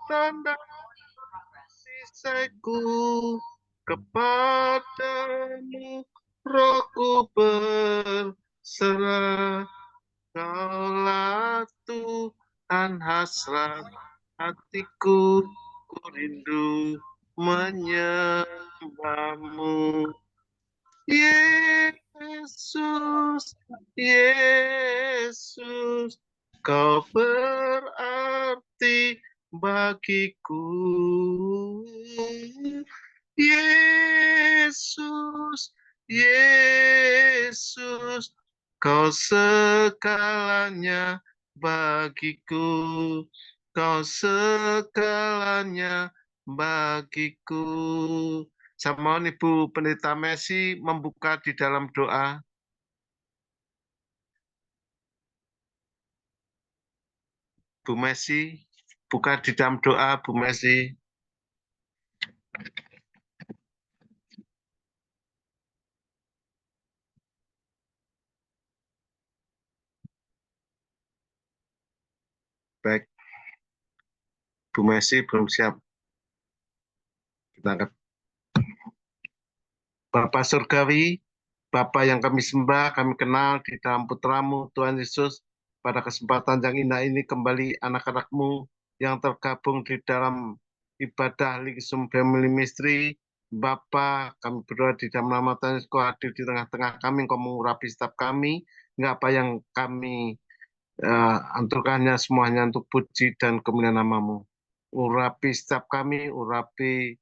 tanda sisaiku kepadamu, rohku berserah. Kaulah Tuhan hasrat hatiku, ku rindu menyembahmu. Yesus, Yesus, kau berarti bagiku. Yesus, Yesus, kau segalanya bagiku. Kau segalanya bagiku. Saya mohon Ibu Pendeta Messi membuka di dalam doa. Bu Messi, buka di dalam doa, Bu Messi. Baik, Bu Messi belum siap. Kita angkat. Bapak Surgawi, Bapa yang kami sembah, kami kenal di dalam putramu, Tuhan Yesus, pada kesempatan yang indah ini kembali anak-anakmu yang tergabung di dalam ibadah Ligisum Family Ministry. Bapa, kami berdoa di dalam nama Tuhan Yesus, Kau hadir di tengah-tengah kami, Kau mengurapi setiap kami, hingga apa yang kami anturkannya semuanya untuk puji dan kemuliaan namamu. Urapi setiap kami, urapi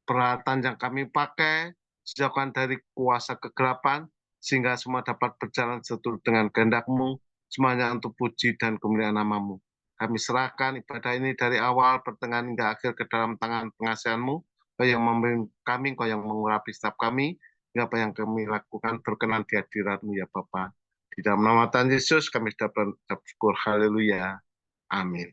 peralatan yang kami pakai, jauhkan dari kuasa kegelapan, sehingga semua dapat berjalan seturut dengan kehendak-Mu, semuanya untuk puji dan kemuliaan namamu. Kami serahkan ibadah ini dari awal, pertengahan hingga akhir ke dalam tangan pengasihan-Mu, Kau yang memimpin kami, Kau yang mengurapi setiap kami, hingga apa yang kami lakukan berkenan di hadirat-Mu ya Bapa. Di dalam nama Tuhan Yesus kami sudah berucap syukur. Haleluya. Amin.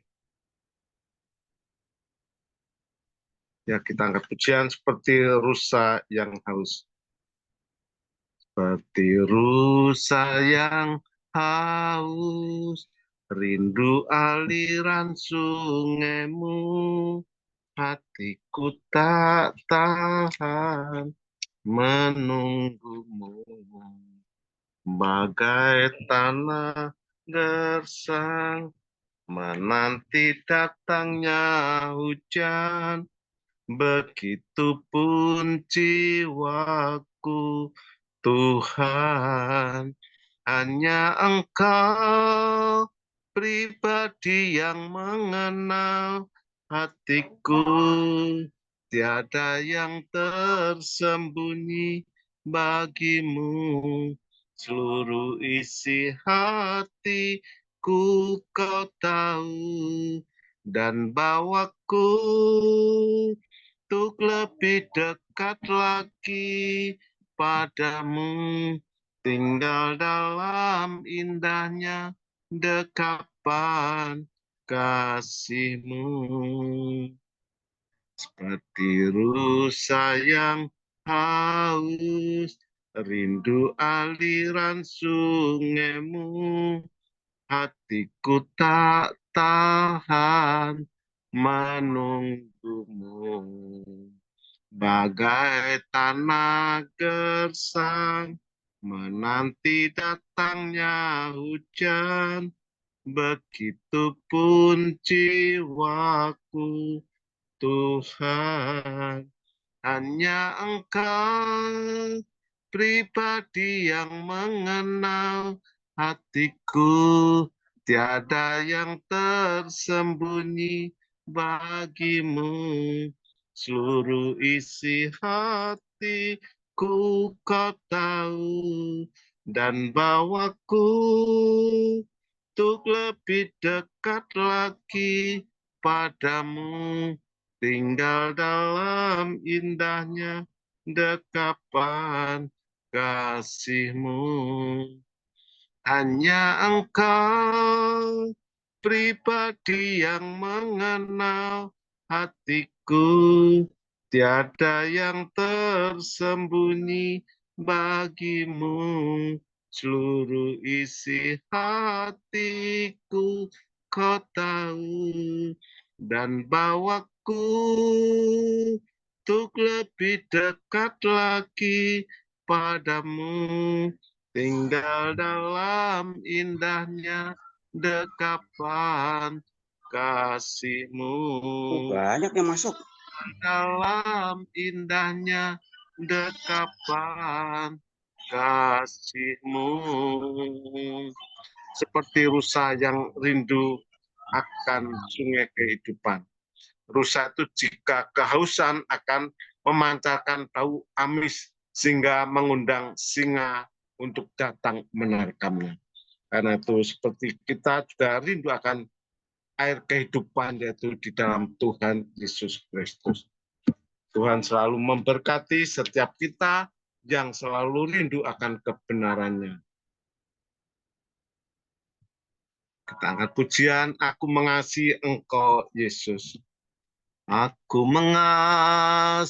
Ya, kita angkat pujian seperti rusa yang haus. Seperti rusa yang haus, rindu aliran sungaimu, hatiku tak tahan menunggumu. Bagai tanah gersang, menanti datangnya hujan, begitupun jiwaku, Tuhan. Hanya Engkau pribadi yang mengenal hatiku, tiada yang tersembunyi bagimu. Seluruh isi hatiku Kau tahu, dan bawaku untuk lebih dekat lagi padamu, tinggal dalam indahnya dekapan kasih-Mu. Seperti rusa yang haus, rindu aliran sungaimu, hatiku tak tahan menunggumu. Bagai tanah gersang, menanti datangnya hujan, begitupun jiwaku, Tuhan. Hanya Engkau pribadi yang mengenal hatiku, tiada yang tersembunyi bagimu. Seluruh isi hatiku Kau tahu, dan bawaku untuk lebih dekat lagi padamu, tinggal dalam indahnya dekapan kasih-Mu. Hanya Engkau pribadi yang mengenal hatiku, tiada yang tersembunyi bagimu. Seluruh isi hatiku Kau tahu dan bawaku untuk lebih dekat lagi padamu, tinggal dalam indahnya dekapan kasih-Mu. Banyak yang masuk. Dalam indahnya dekapan kasih-Mu. Seperti rusa yang rindu akan sungai kehidupan. Rusa itu jika kehausan akan memancarkan bau amis sehingga mengundang singa untuk datang menerkamnya. Karena itu seperti kita juga rindu akan air kehidupan, yaitu di dalam Tuhan Yesus Kristus. Tuhan selalu memberkati setiap kita yang selalu rindu akan kebenarannya. Kita angkat pujian, aku mengasihi Engkau, Yesus. Aku mengasihi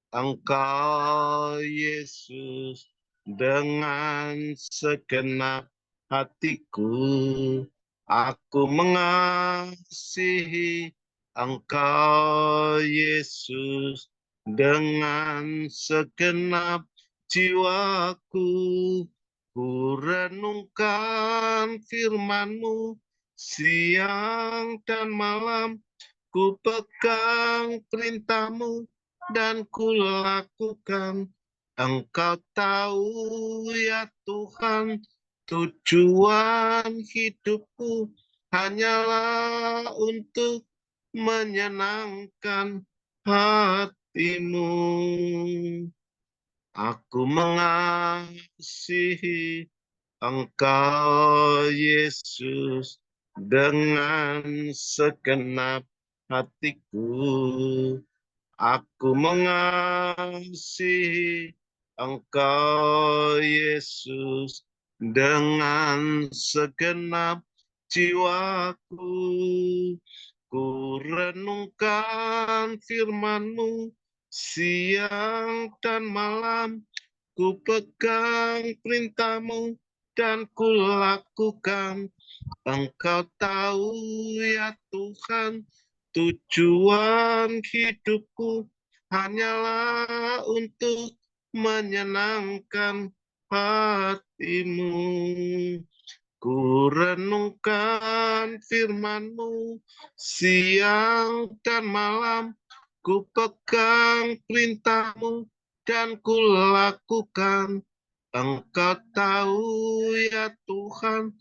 Engkau, Yesus, dengan segenap hatiku. Aku mengasihi Engkau, Yesus, dengan segenap jiwaku. Ku renungkan firman-Mu siang dan malam. Ku pegang perintah-Mu dan ku lakukan. Engkau tahu ya Tuhan, tujuan hidupku hanyalah untuk menyenangkan hati-Mu. Aku mengasihi Engkau, Yesus, dengan segenap hatiku. Aku mengasihi Engkau, Yesus, dengan segenap jiwaku. Ku renungkan firman-Mu siang dan malam. Ku pegang perintah-Mu dan ku lakukan. Engkau tahu ya Tuhan, tujuan hidupku hanyalah untuk menyenangkan hati-Mu. Ku renungkan firman-Mu siang dan malam. Ku pegang perintah-Mu dan ku lakukan. Engkau tahu ya Tuhan,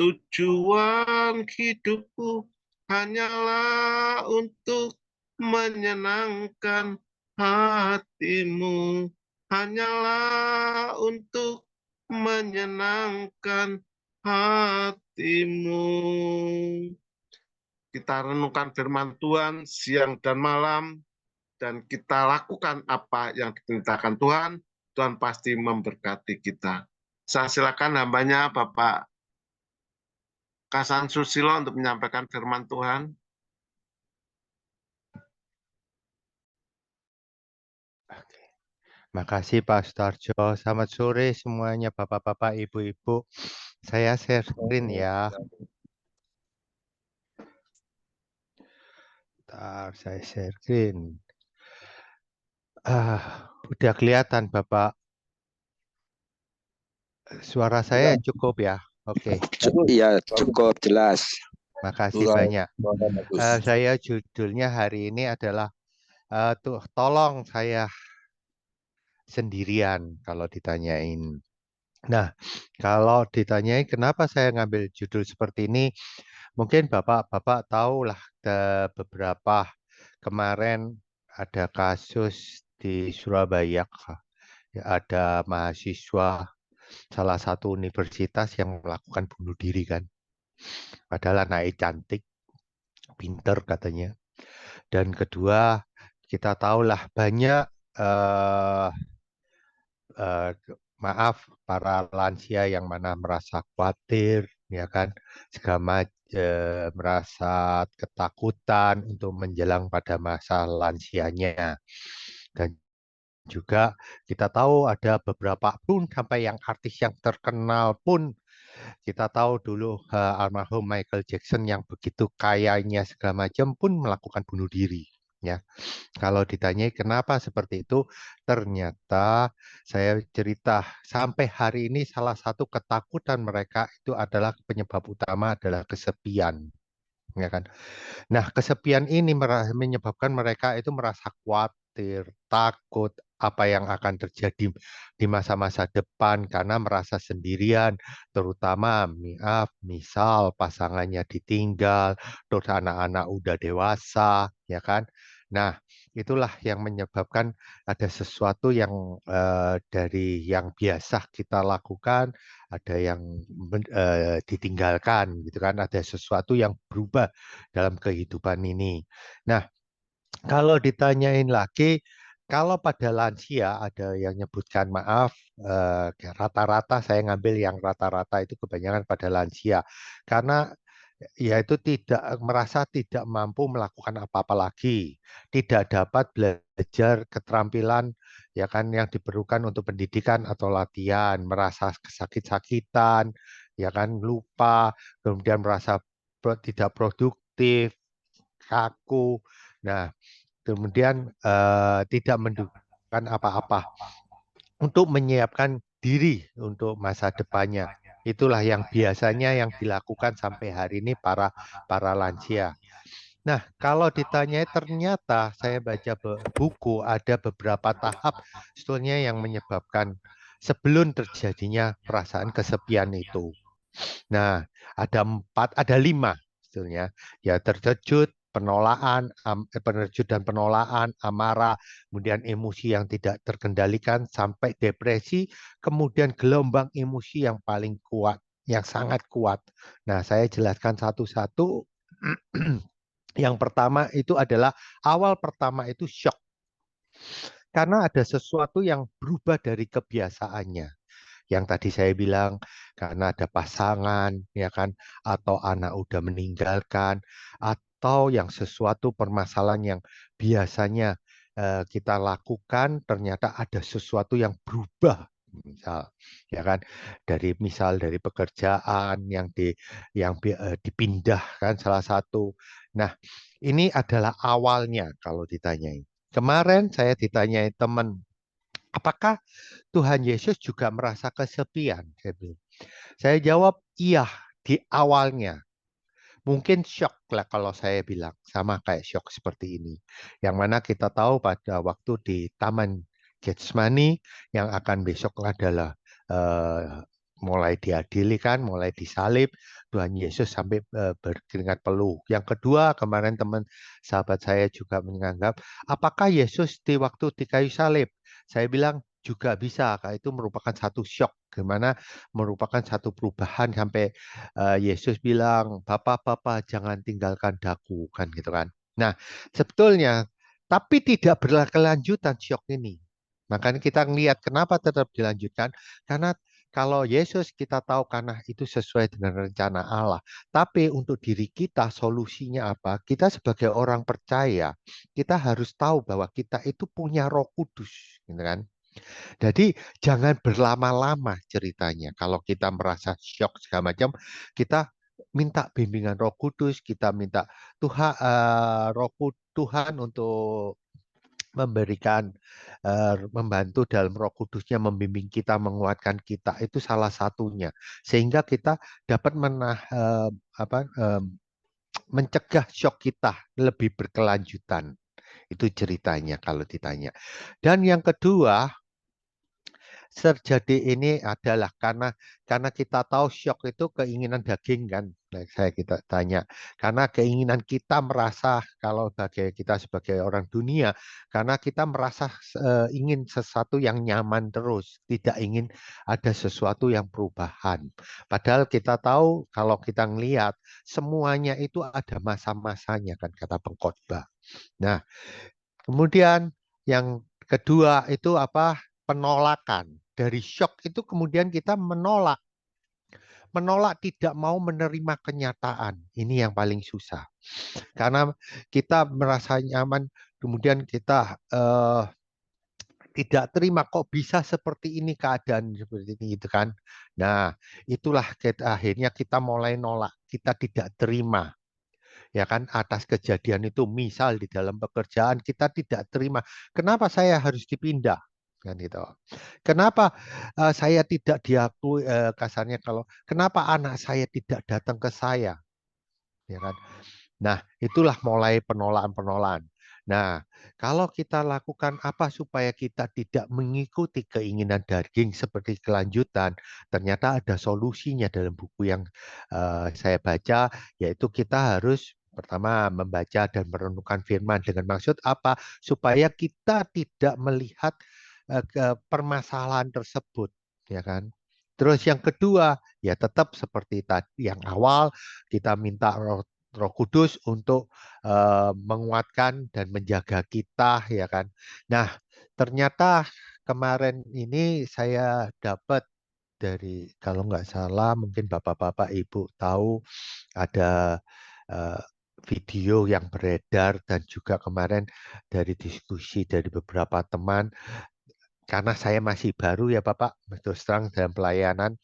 tujuan hidupku hanyalah untuk menyenangkan hati-Mu. Hanyalah untuk menyenangkan hati-Mu. Kita renungkan firman Tuhan siang dan malam, dan kita lakukan apa yang diperintahkan Tuhan, Tuhan pasti memberkati kita. Saya silakan hambanya Bapak Kasan Susilo untuk menyampaikan firman Tuhan. Makasih Pak Sutarjo. Selamat sore semuanya Bapak-Bapak, Ibu-Ibu. Saya share screen ya. Bentar, saya share screen. Udah kelihatan Bapak. Suara saya cukup ya? Oke. Iya, cukup jelas. Makasih banyak. Saya judulnya hari ini adalah tolong saya sendirian kalau ditanyain. Nah, kalau ditanyain kenapa saya ngambil judul seperti ini, mungkin Bapak-Bapak tahulah beberapa kemarin ada kasus di Surabaya, ya, ada mahasiswa salah satu universitas yang melakukan bunuh diri kan. Padahal anaknya cantik, pinter katanya. Dan kedua, kita tahulah banyak maaf para lansia yang mana merasa khawatir, ya kan, segala merasa ketakutan untuk menjelang pada masa lansianya. Dan juga kita tahu ada beberapa pun sampai yang artis yang terkenal pun Kita tahu dulu almarhum Michael Jackson yang begitu kayanya segala macam pun melakukan bunuh diri. Ya, kalau ditanyai kenapa seperti itu, ternyata saya cerita sampai hari ini salah satu ketakutan mereka itu adalah penyebab utama adalah kesepian, ya kan? Nah, kesepian ini menyebabkan mereka itu merasa khawatir, takut apa yang akan terjadi di masa-masa depan karena merasa sendirian, terutama misal pasangannya ditinggal, terus anak-anak udah dewasa, ya kan? Nah, itulah yang menyebabkan ada sesuatu yang dari yang biasa kita lakukan, ada yang ditinggalkan, gitu kan? Ada sesuatu yang berubah dalam kehidupan ini. Nah, kalau ditanyain lagi, kalau pada lansia ada yang nyebutkan maaf, rata-rata saya ngambil yang rata-rata itu kebanyakan pada lansia, karena yaitu tidak merasa tidak mampu melakukan apa-apa lagi, tidak dapat belajar keterampilan ya kan yang diperlukan untuk pendidikan atau latihan, merasa sakit-sakitan, ya kan lupa, kemudian merasa tidak produktif, kaku. Nah, kemudian tidak mendukung apa-apa untuk menyiapkan diri untuk masa depannya. Itulah yang biasanya yang dilakukan sampai hari ini para lansia. Nah, kalau ditanyai ternyata saya baca buku ada beberapa tahap sebetulnya yang menyebabkan sebelum terjadinya perasaan kesepian itu. Nah, ada 5 sebetulnya. Ya terkejut, penerjut dan penolakan, amarah, kemudian emosi yang tidak terkendalikan sampai depresi, kemudian gelombang emosi yang paling kuat, yang sangat kuat. Nah, saya jelaskan satu-satu. Yang pertama itu adalah awal pertama itu shock. Karena ada sesuatu yang berubah dari kebiasaannya yang tadi saya bilang karena ada pasangan ya kan atau anak udah meninggalkan atau yang sesuatu permasalahan yang biasanya kita lakukan ternyata ada sesuatu yang berubah misal ya kan dari pekerjaan yang dipindahkan salah satu. Nah, ini adalah awalnya kalau ditanyai. Kemarin saya ditanyai teman, apakah Tuhan Yesus juga merasa kesepian? Saya jawab, iya, di awalnya. Mungkin shock lah kalau saya bilang, sama kayak shock seperti ini. Yang mana kita tahu pada waktu di Taman Getsemani, yang akan besok adalah mulai diadili kan, mulai disalib, Tuhan Yesus sampai berkeringat peluh. Yang kedua, kemarin teman sahabat saya juga menganggap, apakah Yesus di waktu di kayu salib? Saya bilang, juga bisa, itu merupakan satu shock, gimana merupakan satu perubahan sampai Yesus bilang, Bapak, jangan tinggalkan daku, kan gitu kan. Nah, sebetulnya, tapi tidak berkelanjutan shock ini. Makanya kita lihat kenapa tetap dilanjutkan, karena kalau Yesus kita tahu karena itu sesuai dengan rencana Allah. Tapi untuk diri kita solusinya apa? Kita sebagai orang percaya, kita harus tahu bahwa kita itu punya Roh Kudus, gitu kan? Jadi jangan berlama-lama ceritanya. Kalau kita merasa shock segala macam, kita minta bimbingan Roh Kudus, kita minta Tuhan untuk memberikan membantu dalam Roh Kudusnya membimbing kita, menguatkan kita. Itu salah satunya. Sehingga kita dapat mencegah shock kita lebih berkelanjutan. Itu ceritanya kalau ditanya. Dan yang kedua, terjadi ini adalah karena kita tahu syok itu keinginan daging kan. Nah, kita tanya karena keinginan kita merasa kalau kita sebagai orang dunia karena kita merasa ingin sesuatu yang nyaman terus, tidak ingin ada sesuatu yang perubahan. Padahal kita tahu kalau kita ngelihat semuanya itu ada masa-masanya kan kata pengkhotbah. Nah, kemudian yang kedua itu apa? Penolakan. Dari shock itu kemudian kita menolak. Menolak tidak mau menerima kenyataan. Ini yang paling susah. Karena kita merasa nyaman, kemudian kita tidak terima, kok bisa seperti ini keadaan seperti ini gitu kan. Nah, itulah akhirnya kita mulai nolak, kita tidak terima ya kan atas kejadian itu. Misal di dalam pekerjaan kita tidak terima, kenapa saya harus dipindah kan gitu. Kenapa saya tidak diakui, kasarnya kalau kenapa anak saya tidak datang ke saya ya kan. Nah, itulah mulai penolakan-penolakan. Nah, kalau kita lakukan apa supaya kita tidak mengikuti keinginan daging seperti kelanjutan, ternyata ada solusinya dalam buku yang saya baca, yaitu kita harus pertama membaca dan merenungkan firman dengan maksud apa? Supaya kita tidak melihat permasalahan tersebut, ya kan? Terus yang kedua, ya tetap seperti tadi yang awal, kita minta Roh Kudus untuk menguatkan dan menjaga kita ya kan. Nah, ternyata kemarin ini saya dapat dari kalau nggak salah mungkin Bapak-bapak Ibu tahu ada eh, video yang beredar dan juga kemarin dari diskusi dari beberapa teman karena saya masih baru ya Bapak terus terang dalam pelayanan.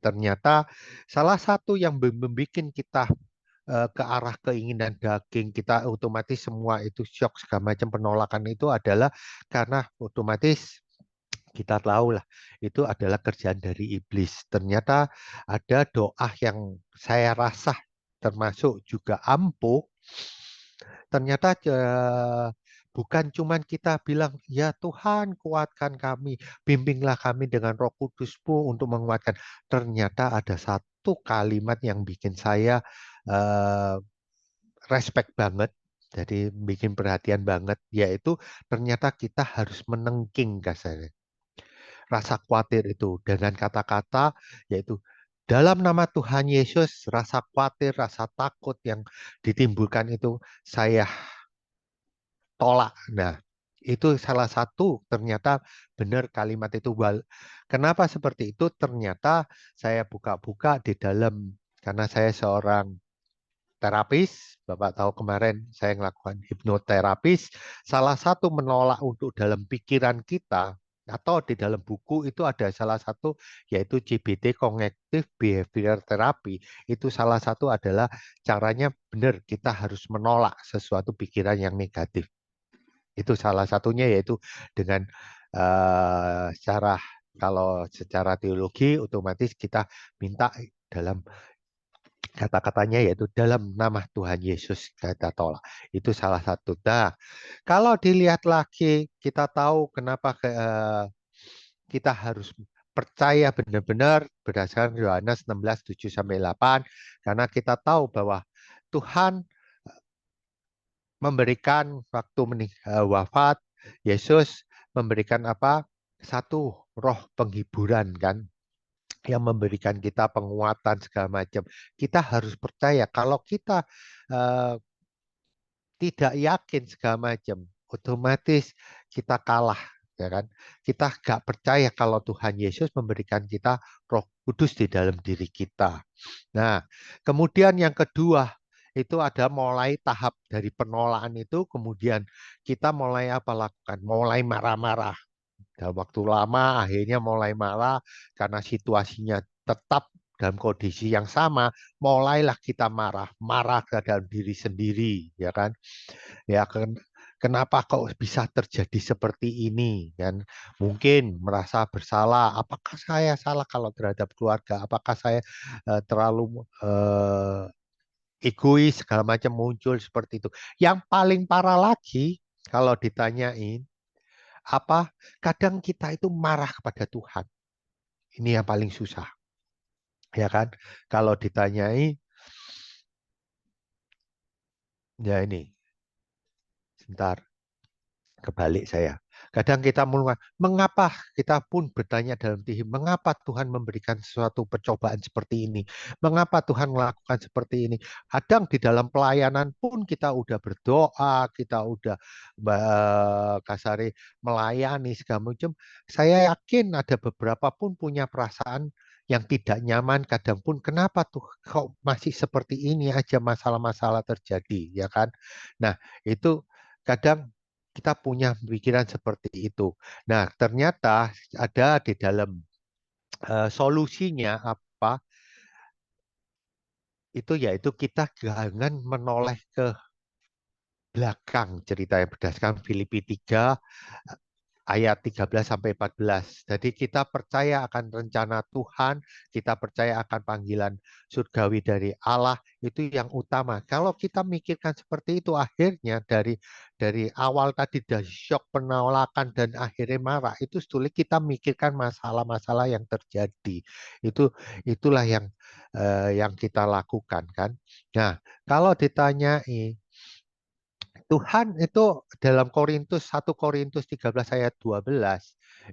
Ternyata salah satu yang membuat kita ke arah keinginan daging kita otomatis semua itu shock segala macam penolakan itu adalah karena otomatis kita tahu lah itu adalah kerjaan dari iblis. Ternyata ada doa yang saya rasa termasuk juga ampuh. Ternyata bukan cuman kita bilang, ya Tuhan kuatkan kami, bimbinglah kami dengan Roh Kudus-Mu untuk menguatkan. Ternyata ada satu kalimat yang bikin saya eh, respect banget, jadi bikin perhatian banget, yaitu ternyata kita harus menengking kasarnya. Rasa khawatir itu dengan kata-kata yaitu dalam nama Tuhan Yesus, rasa khawatir, rasa takut yang ditimbulkan itu saya tolak. Nah, itu salah satu ternyata benar kalimat itu. Kenapa seperti itu? Ternyata saya buka-buka di dalam karena saya seorang terapis, Bapak tahu kemarin saya melakukan hipnoterapis, salah satu menolak untuk dalam pikiran kita atau di dalam buku itu ada salah satu yaitu CBT Cognitive Behavior Therapy. Itu salah satu adalah caranya benar kita harus menolak sesuatu pikiran yang negatif. Itu salah satunya yaitu dengan cara kalau secara teologi otomatis kita minta dalam kata-katanya yaitu dalam nama Tuhan Yesus kita tolak. Itu salah satu. Nah, kalau dilihat lagi kita tahu kenapa kita harus percaya benar-benar berdasarkan Yohanes 16, 7-8 karena kita tahu bahwa Tuhan memberikan waktu wafat, Yesus memberikan apa? Satu roh penghiburan kan yang memberikan kita penguatan segala macam. Kita harus percaya kalau kita tidak yakin segala macam, otomatis kita kalah, ya kan? Kita nggak percaya kalau Tuhan Yesus memberikan kita Roh Kudus di dalam diri kita. Nah, kemudian yang kedua itu ada mulai tahap dari penolakan itu, kemudian kita mulai apa lakukan? Mulai marah-marah. Dalam waktu lama akhirnya mulai marah karena situasinya tetap dalam kondisi yang sama, mulailah kita marah, marah ke dalam diri sendiri, ya kan? Ya kenapa kok bisa terjadi seperti ini kan? Mungkin merasa bersalah. Apakah saya salah kalau terhadap keluarga? Apakah saya terlalu egois segala macam muncul seperti itu. Yang paling parah lagi kalau ditanyain apa kadang kita itu marah kepada Tuhan. Ini yang paling susah. Ya kan? Kalau ditanyai ya ini. Sebentar. Kebalik saya. Kadang kita mulai, mengapa kita pun bertanya dalam diri, mengapa Tuhan memberikan sesuatu percobaan seperti ini? Mengapa Tuhan melakukan seperti ini? Kadang di dalam pelayanan pun kita udah berdoa, kita udah kasari melayani segala macam. Saya yakin ada beberapa pun punya perasaan yang tidak nyaman, kadang pun kenapa tuh kok masih seperti ini aja masalah-masalah terjadi, ya kan? Nah, itu kadang kita punya pikiran seperti itu. Nah, ternyata ada di dalam solusinya apa? Itu yaitu kita jangan menoleh ke belakang cerita yang berdasarkan Filipi 3 ayat 13 sampai 14. Jadi kita percaya akan rencana Tuhan, kita percaya akan panggilan surgawi dari Allah, itu yang utama. Kalau kita mikirkan seperti itu, akhirnya dari awal tadi dari shock, penolakan, dan akhirnya marah, itu sulit kita mikirkan masalah-masalah yang terjadi. Itulah yang kita lakukan kan. Nah, kalau ditanyai Tuhan itu dalam Korintus 1 Korintus 13 ayat 12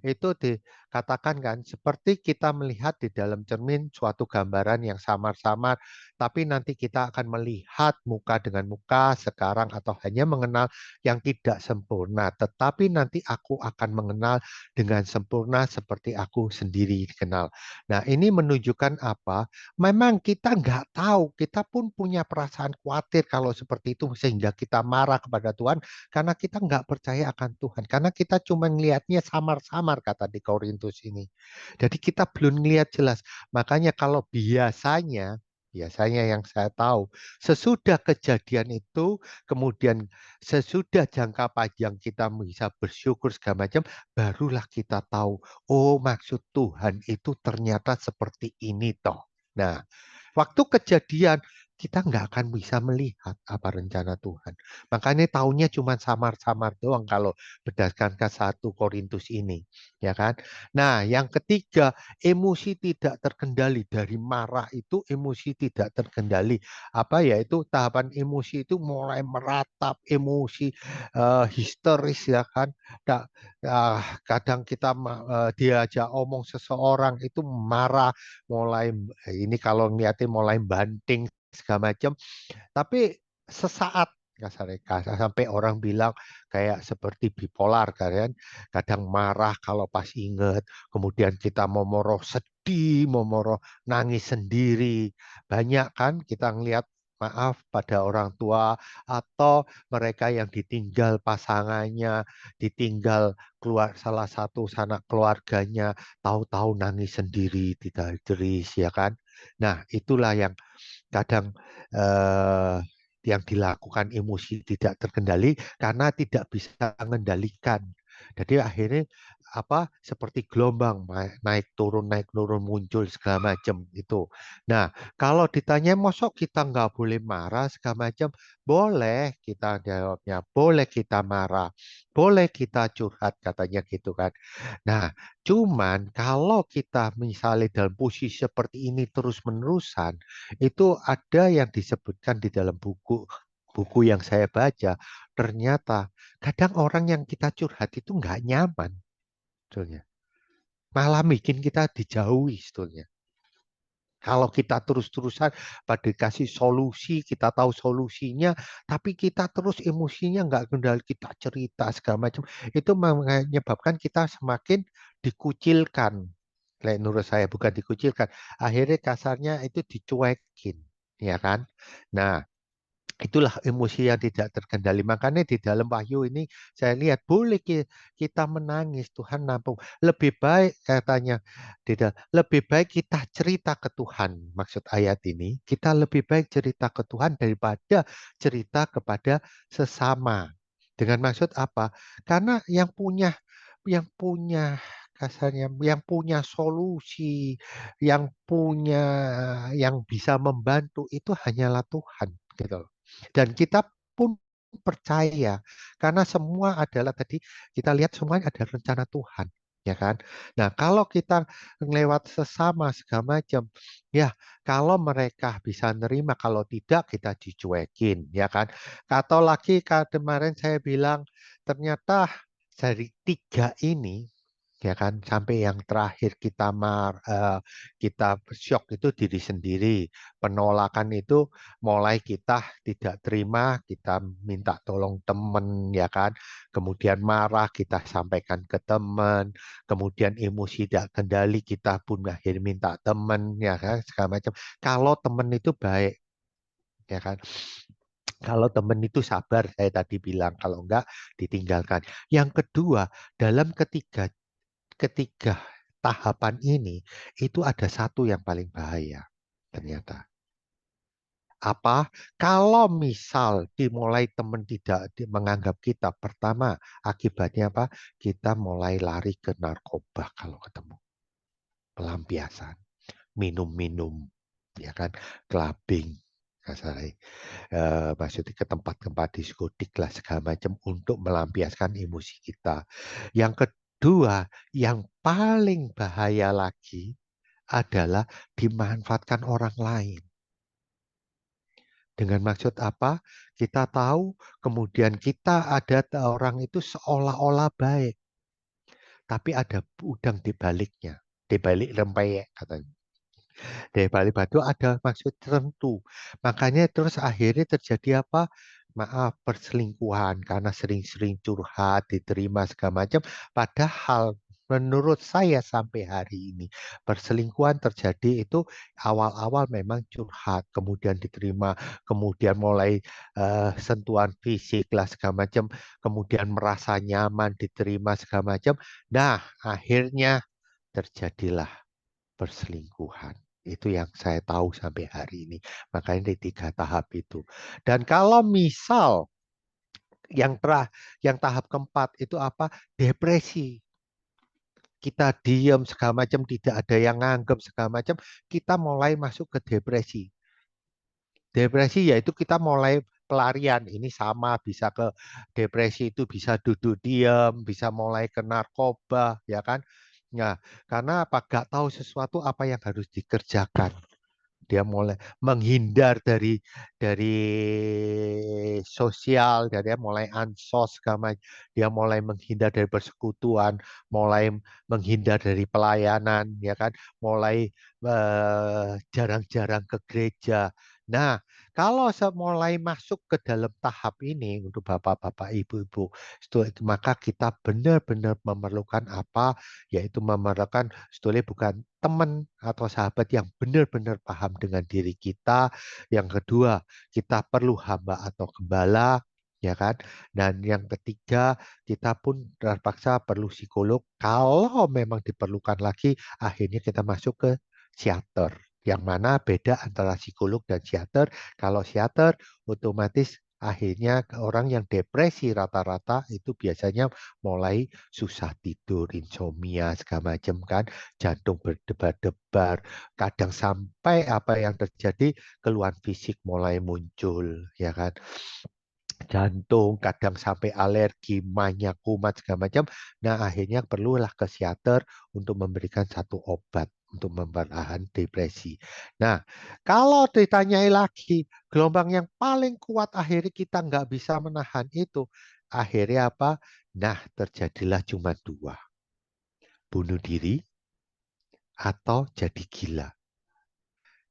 itu dikatakan kan seperti kita melihat di dalam cermin suatu gambaran yang samar-samar, tapi nanti kita akan melihat muka dengan muka sekarang atau hanya mengenal yang tidak sempurna, tetapi nanti aku akan mengenal dengan sempurna seperti aku sendiri dikenal. Nah, ini menunjukkan apa? Memang kita nggak tahu, kita pun punya perasaan khawatir kalau seperti itu sehingga kita marah kepada Tuhan karena kita nggak percaya akan Tuhan. Karena kita cuma ngelihatnya samar-samar kata di Korintus ini. Jadi kita belum ngelihat jelas. Makanya kalau biasanya yang saya tahu, sesudah kejadian itu, kemudian sesudah jangka panjang kita bisa bersyukur segala macam, barulah kita tahu, oh maksud Tuhan itu ternyata seperti ini toh. Nah, waktu kejadian kita nggak akan bisa melihat apa rencana Tuhan. Makanya taunya cuma samar-samar doang kalau berdasarkan ke 1 Korintus ini, ya kan? Nah, yang ketiga, emosi tidak terkendali. Dari marah itu emosi tidak terkendali. Apa ya itu tahapan emosi itu mulai meratap, emosi histeris ya kan. Kadang kita diajak omong seseorang itu marah, mulai ini kalau ngeliatin mulai banting segala macam, tapi sesaat kasar sampai orang bilang kayak seperti bipolar kan, kadang marah kalau pas inget, kemudian kita momoro sedih, momoro nangis sendiri, banyak kan kita ngelihat maaf pada orang tua atau mereka yang ditinggal pasangannya, ditinggal keluar salah satu sanak keluarganya, tahu-tahu nangis sendiri, tidak jeris ya kan. Nah, itulah yang kadang yang dilakukan emosi tidak terkendali karena tidak bisa mengendalikan. Jadi akhirnya apa seperti gelombang naik turun muncul segala macam itu. Nah, kalau ditanya mosok kita nggak boleh marah segala macam, boleh kita jawabnya, boleh kita marah, boleh kita curhat katanya gitu kan. Nah, cuman kalau kita misalnya dalam posisi seperti ini terus-menerusan, itu ada yang disebutkan di dalam buku yang saya baca. Ternyata kadang orang yang kita curhat itu nggak nyaman, sebetulnya. Malah bikin kita dijauhi, sebetulnya. Kalau kita terus-terusan pada kasih solusi, kita tahu solusinya, tapi kita terus emosinya nggak kendali, kita cerita segala macam, itu menyebabkan kita semakin dikucilkan. Menurut saya bukan dikucilkan, akhirnya kasarnya itu dicuekin, ya kan? Nah, itulah emosi yang tidak terkendali. Makanya di dalam Wahyu ini saya lihat boleh kita menangis, Tuhan nampung. Lebih baik katanya, lebih baik kita cerita ke Tuhan. Maksud ayat ini, kita lebih baik cerita ke Tuhan daripada cerita kepada sesama. Dengan maksud apa? Karena yang punya kasarnya, yang punya solusi, yang bisa membantu itu hanyalah Tuhan, gitu loh. Dan kita pun percaya karena semua adalah tadi kita lihat semuanya ada rencana Tuhan, ya kan? Nah, kalau kita lewat sesama segala macam, ya kalau mereka bisa nerima, kalau tidak kita dicuekin, ya kan? Atau lagi kemarin saya bilang ternyata dari 3 ini ya kan sampai yang terakhir kita shock itu diri sendiri, penolakan itu mulai kita tidak terima, kita minta tolong teman ya kan, kemudian marah kita sampaikan ke teman, kemudian emosi tidak kendali kita pun akhirnya minta teman ya kan segala macam. Kalau teman itu baik ya kan, Kalau teman itu sabar, saya tadi bilang, kalau enggak ditinggalkan. Yang kedua, dalam ketiga tahapan ini, itu ada satu yang paling bahaya ternyata. Apa? Kalau misal dimulai teman tidak menganggap kita, pertama akibatnya apa? Kita mulai lari ke narkoba kalau ketemu. Pelampiasan, minum-minum, ya kan, clubbing, kasarnya. Maksudnya ke tempat-tempat diskotik lah segala macam untuk melampiaskan emosi kita. Yang kedua, yang paling bahaya lagi adalah dimanfaatkan orang lain. Dengan maksud apa? Kita tahu, kemudian kita ada orang itu seolah-olah baik, tapi ada udang di baliknya, di balik rempeyek katanya. Di balik batu ada maksud tertentu. Makanya terus akhirnya terjadi apa? Maaf, perselingkuhan karena sering-sering curhat, diterima segala macam. Padahal menurut saya sampai hari ini perselingkuhan terjadi itu awal-awal memang curhat, kemudian diterima, kemudian mulai sentuhan fisik lah segala macam, kemudian merasa nyaman, diterima segala macam. Nah, akhirnya terjadilah perselingkuhan. Itu yang saya tahu sampai hari ini. Makanya di 3 tahap itu. Dan kalau misal yang tahap keempat itu apa? Depresi. Kita diam segala macam, tidak ada yang nganggap segala macam, kita mulai masuk ke depresi. Depresi yaitu kita mulai pelarian. Ini sama, bisa ke depresi itu bisa duduk diam, bisa mulai ke narkoba, ya kan? Nah, karena apa? Gak tahu sesuatu apa yang harus dikerjakan. Dia mulai menghindar dari sosial, dia mulai ansos, dia mulai menghindar dari persekutuan, mulai menghindar dari pelayanan, ya kan, mulai jarang-jarang ke gereja. Nah, kalau mulai masuk ke dalam tahap ini untuk bapak-bapak, ibu-ibu, maka kita benar-benar memerlukan apa? Yaitu memerlukan sebetulnya bukan teman atau sahabat yang benar-benar paham dengan diri kita. Yang kedua, kita perlu hamba atau gembala, ya kan? Dan yang ketiga, kita pun terpaksa perlu psikolog. Kalau memang diperlukan lagi, akhirnya kita masuk ke psikiater. Yang mana beda antara psikolog dan psikiater? Kalau psikiater otomatis akhirnya orang yang depresi rata-rata itu biasanya mulai susah tidur, insomnia, segala macam kan, jantung berdebar-debar, kadang sampai apa yang terjadi keluhan fisik mulai muncul, ya kan, jantung, kadang sampai alergi, manya, kumat, segala macam. Nah, akhirnya perlulah ke psikiater untuk memberikan satu obat untuk memperlahan depresi. Nah, kalau ditanyai lagi, gelombang yang paling kuat akhirnya kita nggak bisa menahan itu, akhirnya apa? Nah, terjadilah cuma dua. Bunuh diri atau jadi gila.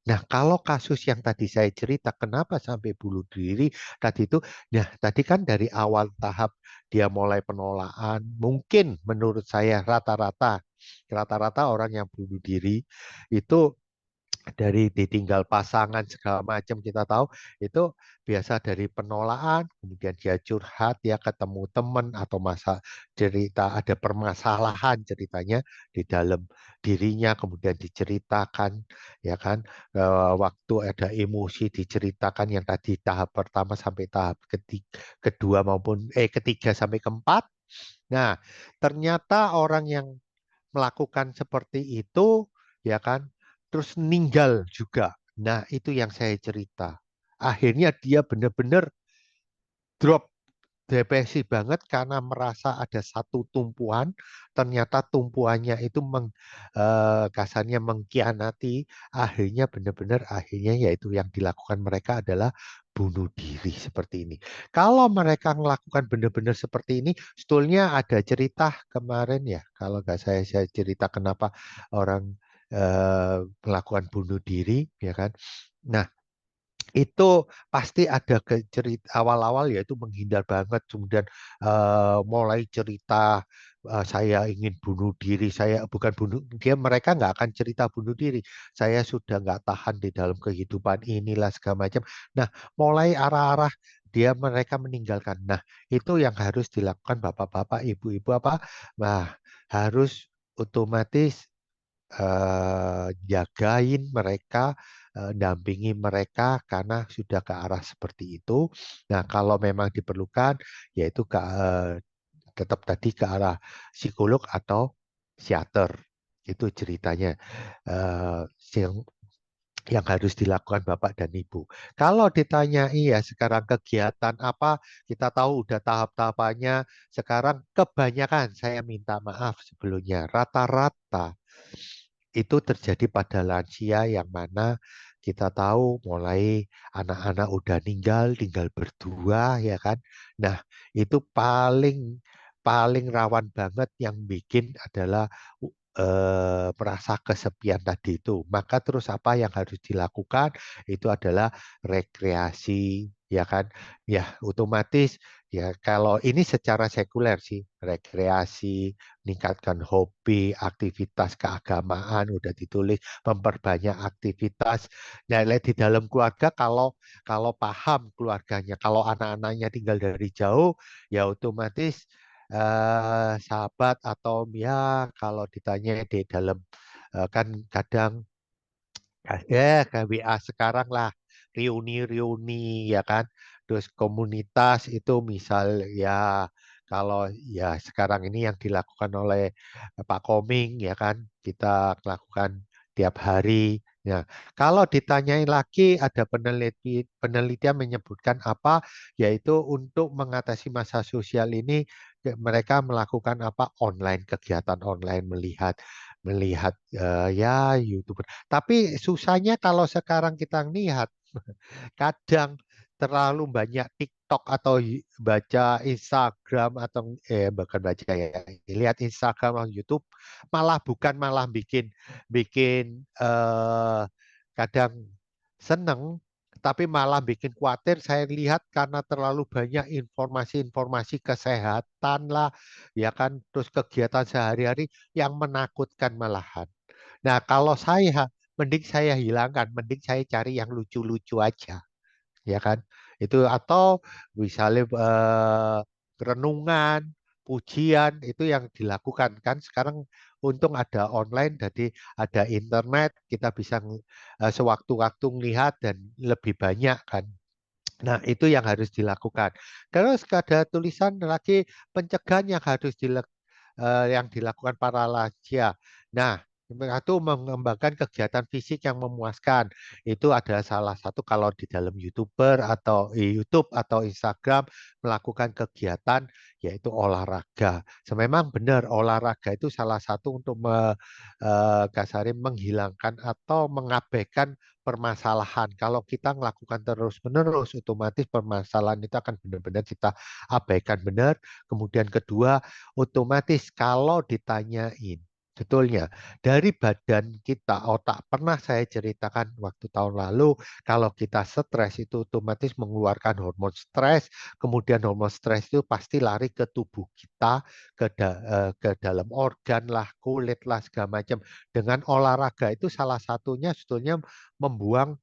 Nah, kalau kasus yang tadi saya cerita, kenapa sampai bunuh diri tadi itu, nah tadi kan dari awal tahap dia mulai penolakan, mungkin menurut saya rata-rata orang yang bunuh diri itu dari ditinggal pasangan segala macam kita tahu itu biasa dari penolakan, kemudian dia curhat, dia ketemu teman atau masa cerita ada permasalahan ceritanya di dalam dirinya, kemudian diceritakan, ya kan. Waktu ada emosi diceritakan yang tadi tahap pertama sampai tahap kedua maupun ketiga sampai keempat. Nah, ternyata orang yang melakukan seperti itu, ya kan, terus meninggal juga. Nah, itu yang saya cerita. Akhirnya dia benar-benar drop, depresi banget karena merasa ada satu tumpuan, ternyata tumpuannya itu kasarnya mengkhianati, akhirnya benar-benar akhirnya yaitu yang dilakukan mereka adalah bunuh diri seperti ini. Kalau mereka melakukan benar-benar seperti ini, sebetulnya ada cerita kemarin ya, kalau nggak saya cerita kenapa orang melakukan bunuh diri, ya kan. Nah, itu pasti ada cerita awal-awal yaitu menghindar banget, kemudian mulai cerita saya ingin bunuh diri, saya bukan bunuh dia, mereka nggak akan cerita bunuh diri, saya sudah nggak tahan di dalam kehidupan inilah segala macam. Nah, mulai arah-arah mereka meninggalkan. Nah, itu yang harus dilakukan bapak-bapak, ibu-ibu apa? Nah, harus otomatis jagain mereka, dampingi mereka karena sudah ke arah seperti itu. Nah, kalau memang diperlukan, yaitu tetap tadi ke arah psikolog atau psikiater. Itu ceritanya. Eh, yang harus dilakukan Bapak dan Ibu. Kalau ditanya iya sekarang kegiatan apa, kita tahu udah tahap-tahapannya. Sekarang kebanyakan, saya minta maaf sebelumnya, rata-rata itu terjadi pada lansia yang mana kita tahu mulai anak-anak udah tinggal berdua ya kan. Nah, itu paling paling rawan banget yang bikin adalah merasa kesepian tadi itu. Maka terus apa yang harus dilakukan itu adalah rekreasi ya kan. Ya, otomatis ya kalau ini secara sekuler sih, rekreasi, meningkatkan hobi, aktivitas keagamaan udah ditulis, memperbanyak aktivitas. Nah, di dalam keluarga kalau paham keluarganya, kalau anak-anaknya tinggal dari jauh, ya otomatis sahabat atau ya kalau ditanya di dalam kan kadang kayak WA sekarang lah reuni-reuni ya kan. Terus komunitas itu misal ya kalau ya sekarang ini yang dilakukan oleh Pak Koming ya kan kita lakukan tiap hari. Ya, kalau ditanyain lagi ada penelitian menyebutkan apa yaitu untuk mengatasi masa sosial ini mereka melakukan apa online kegiatan online melihat melihat ya YouTube. Tapi susahnya kalau sekarang kita lihat, kadang terlalu banyak TikTok atau baca Instagram atau bukan baca ya, lihat Instagram atau YouTube, malah bikin bikin kadang seneng, tapi malah bikin khawatir. Saya lihat karena terlalu banyak informasi-informasi kesehatan lah, ya kan, terus kegiatan sehari-hari yang menakutkan malahan. Nah, kalau saya, mending saya hilangkan, mending saya cari yang lucu-lucu aja, ya kan? Itu atau misalnya renungan, pujian itu yang dilakukan kan sekarang untung ada online, jadi ada internet, kita bisa sewaktu-waktu melihat dan lebih banyak kan. Nah, itu yang harus dilakukan. Terus ada tulisan lagi pencegahan yang harus yang dilakukan para lansia. Nah, itu mengembangkan kegiatan fisik yang memuaskan. Itu adalah salah satu kalau di dalam YouTuber atau YouTube atau Instagram melakukan kegiatan yaitu olahraga. Memang benar olahraga itu salah satu untuk kasari menghilangkan atau mengabaikan permasalahan. Kalau kita melakukan terus-menerus, otomatis permasalahan itu akan benar-benar kita abaikan benar. Kemudian kedua, otomatis kalau ditanyain, betulnya dari badan kita, otak pernah saya ceritakan waktu tahun lalu, kalau kita stres itu otomatis mengeluarkan hormon stres, kemudian hormon stres itu pasti lari ke tubuh kita, ke dalam organ lah, kulit lah, segala macam. Dengan olahraga itu salah satunya sebetulnya membuang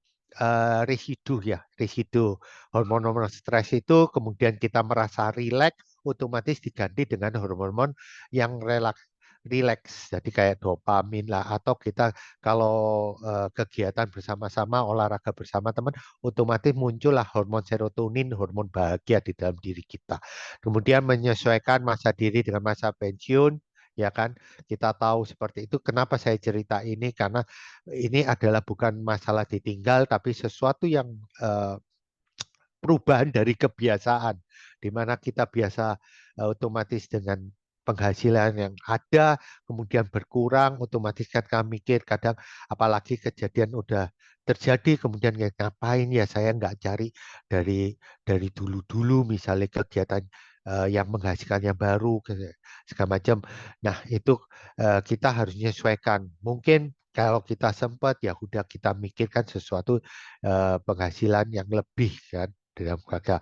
residu ya, residu hormon-hormon stres itu, kemudian kita merasa rileks, otomatis diganti dengan hormon-hormon yang rileks, jadi kayak dopamin lah, atau kita kalau kegiatan bersama-sama, olahraga bersama teman, otomatis muncullah hormon serotonin, hormon bahagia di dalam diri kita. Kemudian menyesuaikan masa diri dengan masa pensiun, ya kan? Kita tahu seperti itu. Kenapa saya cerita ini? Karena ini adalah bukan masalah ditinggal, tapi sesuatu yang perubahan dari kebiasaan, di mana kita biasa otomatis dengan penghasilan yang ada, kemudian berkurang, otomatis kan kami mikir kadang, apalagi kejadian udah terjadi, kemudian ngapain ya saya nggak cari dari dulu-dulu, misalnya kegiatan yang menghasilkan yang baru, segala macam. Nah, itu kita harus menyesuaikan. Mungkin kalau kita sempat ya udah kita mikirkan sesuatu penghasilan yang lebih kan dalam keluarga.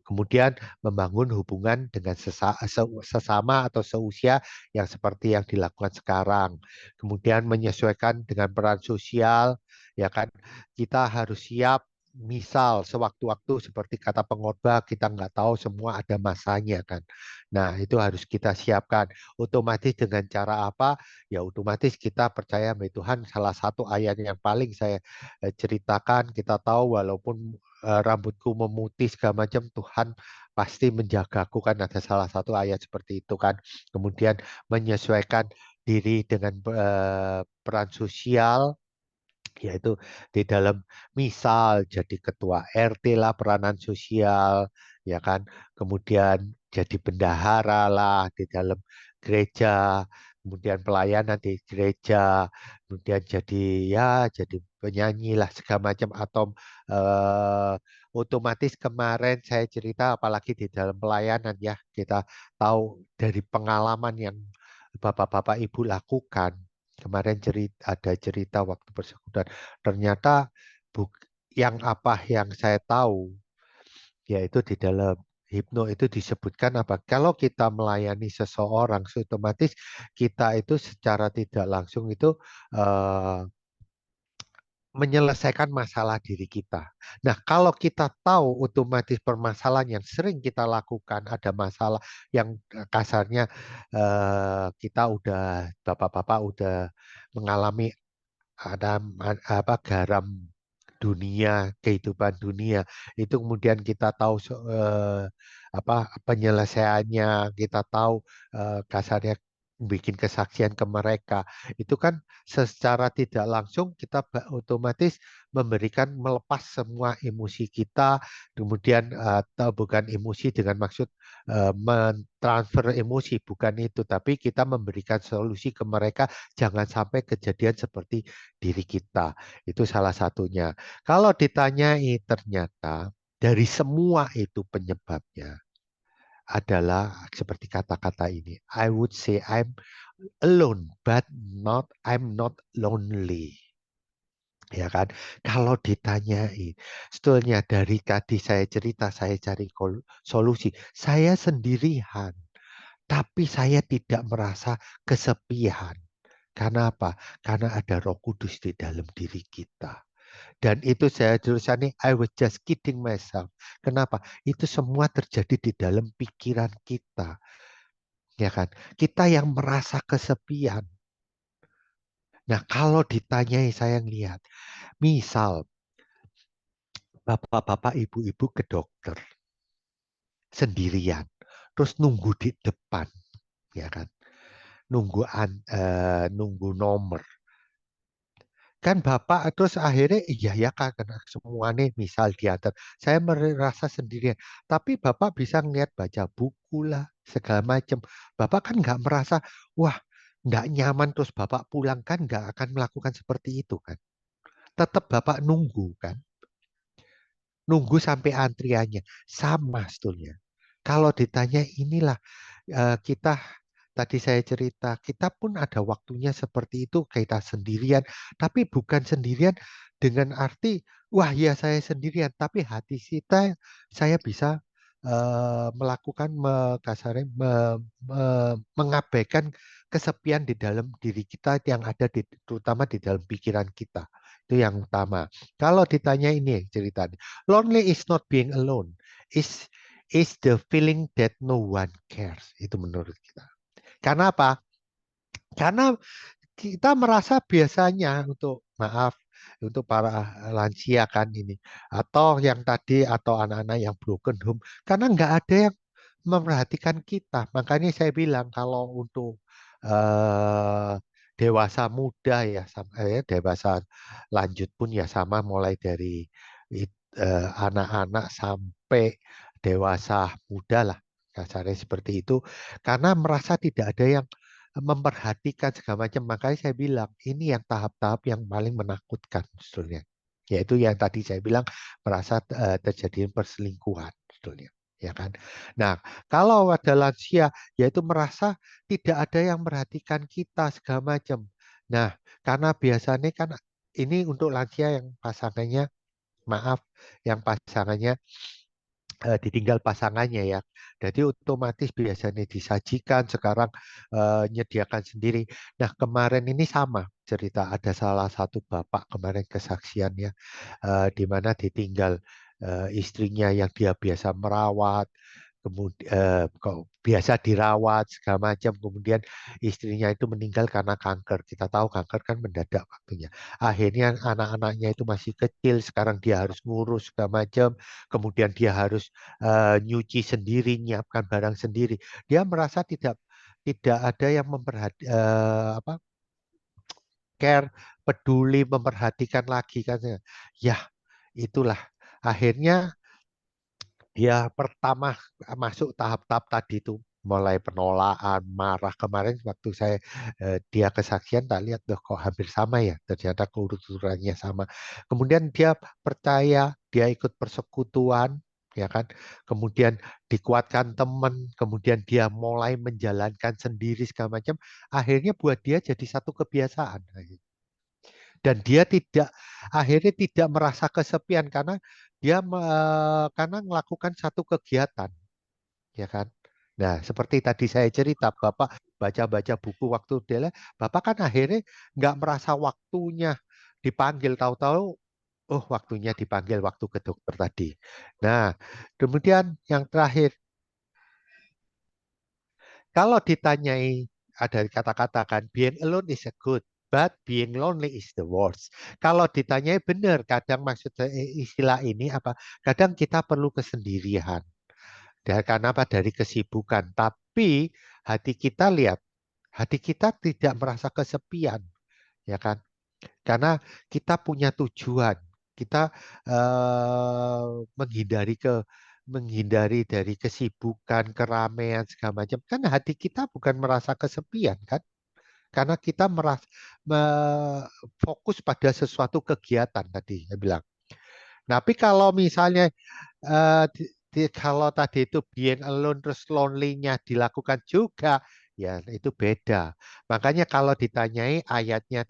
Kemudian membangun hubungan dengan sesama atau seusia yang seperti yang dilakukan sekarang. Kemudian menyesuaikan dengan peran sosial, ya kan. Kita harus siap misal sewaktu-waktu seperti kata pengkhotbah kita nggak tahu semua ada masanya kan. Nah itu harus kita siapkan. Otomatis dengan cara apa? Ya otomatis kita percaya sama Tuhan. Salah satu ayat yang paling saya ceritakan kita tahu walaupun rambutku memutih segala macam Tuhan pasti menjagaku kan ada salah satu ayat seperti itu kan. Kemudian menyesuaikan diri dengan peran sosial yaitu di dalam misal jadi ketua RT lah peranan sosial ya kan kemudian jadi bendahara lah di dalam gereja kemudian pelayanan di gereja kemudian jadi ya jadi penyanyi lah segala macam atau eh, otomatis kemarin saya cerita apalagi di dalam pelayanan ya kita tahu dari pengalaman yang bapak-bapak ibu lakukan kemarin ada cerita waktu persekutuan ternyata yang apa yang saya tahu yaitu di dalam hipno itu disebutkan apa kalau kita melayani seseorang otomatis kita itu secara tidak langsung itu eh, menyelesaikan masalah diri kita. Nah, kalau kita tahu otomatis permasalahan yang sering kita lakukan ada masalah yang kasarnya kita udah bapak-bapak udah mengalami ada apa garam dunia, kehidupan dunia. Itu kemudian kita tahu apa penyelesaiannya, kita tahu kasarnya bikin kesaksian ke mereka. Itu kan secara tidak langsung kita otomatis memberikan melepas semua emosi kita, kemudian atau bukan emosi dengan maksud mentransfer emosi, bukan itu, tapi kita memberikan solusi ke mereka jangan sampai kejadian seperti diri kita. Itu salah satunya. Kalau ditanyai ternyata dari semua itu penyebabnya adalah seperti kata-kata ini. I would say I'm alone, but I'm not lonely. Ya kan? Kalau ditanyai, sebetulnya dari tadi saya cerita, saya cari solusi. Saya sendirian, tapi saya tidak merasa kesepian. Karena apa? Karena ada Roh Kudus di dalam diri kita. Dan itu saya tulisannya I was just kidding myself. Kenapa? Itu semua terjadi di dalam pikiran kita. Ya kan? Kita yang merasa kesepian. Nah, kalau ditanyai saya lihat, misal bapak-bapak, ibu-ibu ke dokter sendirian, terus nunggu di depan, ya kan? Nunggu nomor. Kan Bapak terus akhirnya iya ya kan karena semuanya misal diantar. Saya merasa sendirian. Tapi Bapak bisa ngeliat baca buku lah segala macam. Bapak kan nggak merasa wah nggak nyaman terus Bapak pulang kan nggak akan melakukan seperti itu kan. Tetap Bapak nunggu kan. Nunggu sampai antriannya sama sebetulnya. Kalau ditanya inilah kita tadi saya cerita, kita pun ada waktunya seperti itu, kita sendirian, tapi bukan sendirian dengan arti, wah ya saya sendirian, tapi hati kita saya bisa melakukan kasarnya mengabaikan kesepian di dalam diri kita yang ada terutama di dalam pikiran kita. Itu yang utama. Kalau ditanya ini ceritanya, lonely is not being alone, is the feeling that no one cares. Itu menurut kita. Karena apa? Karena kita merasa biasanya untuk para lansia kan ini atau yang tadi atau anak-anak yang broken home karena nggak ada yang memperhatikan kita. Makanya saya bilang kalau untuk eh, dewasa muda ya sampai dewasa lanjut pun ya sama mulai dari anak-anak sampai dewasa muda lah kasarnya seperti itu karena merasa tidak ada yang memperhatikan segala macam. Makanya saya bilang ini yang tahap-tahap yang paling menakutkan sebetulnya. Yaitu yang tadi saya bilang merasa terjadi perselingkuhan sebetulnya. Ya kan. Nah, kalau ada lansia, yaitu merasa tidak ada yang memperhatikan kita segala macam. Nah, karena biasanya kan ini untuk lansia yang pasangannya, maaf, yang pasangannya ditinggal pasangannya ya. Jadi otomatis biasanya disajikan, sekarang nyediakan sendiri. Nah, kemarin ini sama cerita, ada salah satu bapak kemarin kesaksiannya, di mana ditinggal istrinya yang dia biasa merawat, kemudian biasa dirawat segala macam, kemudian istrinya itu meninggal karena kanker. Kita tahu kanker kan mendadak waktunya. Akhirnya anak-anaknya itu masih kecil, sekarang dia harus ngurus segala macam, kemudian dia harus nyuci sendiri, nyiapkan barang sendiri. Dia merasa tidak ada yang care, peduli, memperhatikan lagi kan. Ya, itulah akhirnya dia pertama masuk tahap-tahap tadi itu, mulai penolakan, marah. Kemarin waktu saya dia kesaksian, tak lihat loh kok hampir sama ya, ternyata keurut-urutannya sama. Kemudian dia percaya, dia ikut persekutuan, ya kan. Kemudian dikuatkan teman, kemudian dia mulai menjalankan sendiri segala macam. Akhirnya buat dia jadi satu kebiasaan. Dan dia akhirnya tidak merasa kesepian karena karena melakukan satu kegiatan, ya kan. Nah, seperti tadi saya cerita, Bapak baca-baca buku waktu dia, Bapak kan akhirnya nggak merasa waktunya dipanggil, tahu-tahu, oh waktunya dipanggil waktu ke dokter tadi. Nah, kemudian yang terakhir, kalau ditanyai, ada kata-kata kan, being alone is a good, but being lonely is the worst. Kalau ditanyai benar, kadang maksud istilah ini apa? Kadang kita perlu kesendirian. Dan karena apa? Dari kesibukan. Tapi hati kita lihat, hati kita tidak merasa kesepian, ya kan? Karena kita punya tujuan. Kita menghindari dari kesibukan, keramaian segala macam. Kan hati kita bukan merasa kesepian kan? Karena kita fokus pada sesuatu kegiatan tadi saya bilang. Tapi kalau misalnya kalau tadi itu being alone terus lonely-nya dilakukan juga, ya itu beda. Makanya kalau ditanyai ayatnya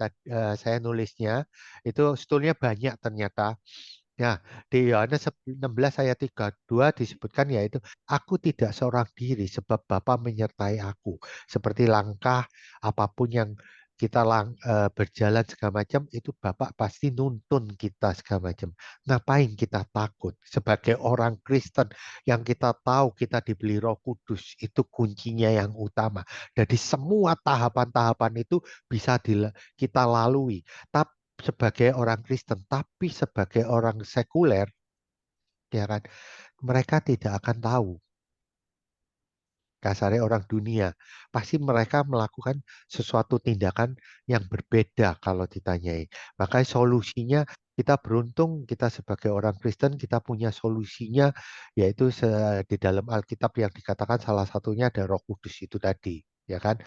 saya nulisnya itu sebetulnya banyak ternyata. Nah, di Yohanes 16 ayat 32 disebutkan yaitu, aku tidak seorang diri sebab Bapa menyertai aku. Seperti langkah apapun yang kita berjalan segala macam, itu Bapak pasti nuntun kita segala macam. Ngapain kita takut? Sebagai orang Kristen yang kita tahu kita diberi Roh Kudus, itu kuncinya yang utama. Jadi semua tahapan-tahapan itu bisa kita lalui. Tapi sebagai orang Kristen, tapi sebagai orang sekuler, ya kan, mereka tidak akan tahu. Kasarnya orang dunia, pasti mereka melakukan sesuatu tindakan yang berbeda kalau ditanyai. Makanya solusinya, kita beruntung, kita sebagai orang Kristen, kita punya solusinya, yaitu di dalam Alkitab yang dikatakan salah satunya ada Roh Kudus itu tadi, ya kan.